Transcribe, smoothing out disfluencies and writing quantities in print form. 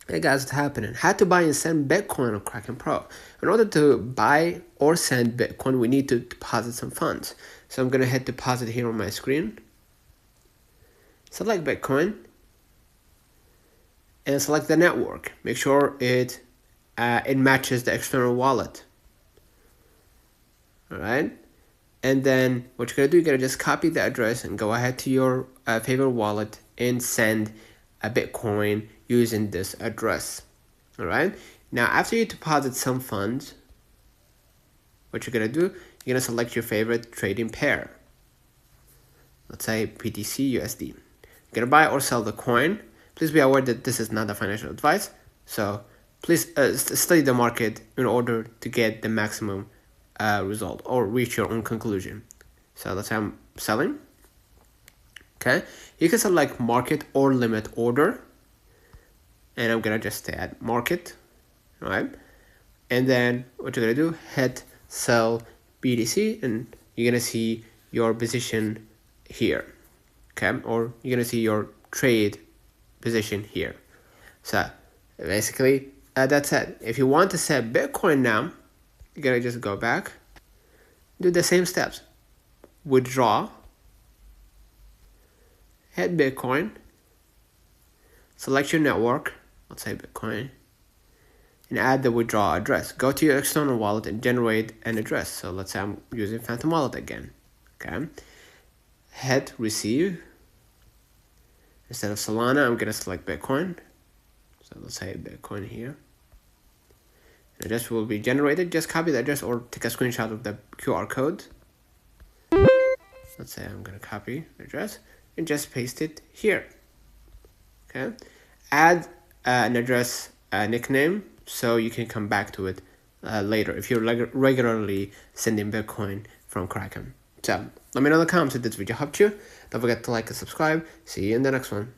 Hey guys, what's happening? How to buy and send Bitcoin on Kraken Pro. In order to buy or send Bitcoin, we need to deposit some funds. So I'm going to hit deposit here on my screen. Select Bitcoin and select the network. Make sure it matches the external wallet. All right. And then what you're going to do, you're going to just copy the address and go ahead to your favorite wallet and send a Bitcoin using this address. All right. Now, after you deposit some funds, what you're going to do, you're going to select your favorite trading pair. Let's say BTC USD. You're going to buy or sell the coin. Please be aware that this is not a financial advice. So please study the market in order to get the maximum result or reach your own conclusion. So let's say I'm selling. Okay, you can select market or limit order, and I'm gonna just add market, right? And then what you're gonna do, hit sell BTC, and you're gonna see your position here, okay? Or you're gonna see your trade position here. So basically, that's it. If you want to set Bitcoin now, you're gonna just go back, do the same steps, withdraw, hit Bitcoin, select your network, let's say Bitcoin, and add the withdraw address. Go to your external wallet and generate an address. So let's say I'm using Phantom Wallet again. Okay, hit receive. Instead of Solana, I'm gonna select Bitcoin. So let's say Bitcoin here. The address will be generated. Just copy the address or take a screenshot of the QR code. Let's say I'm gonna copy the address and just paste it here. Okay, add an address nickname so you can come back to it later if you're regularly sending Bitcoin from Kraken. So let me know in the comments if this video helped you. Don't forget to like and subscribe. See you in the next one.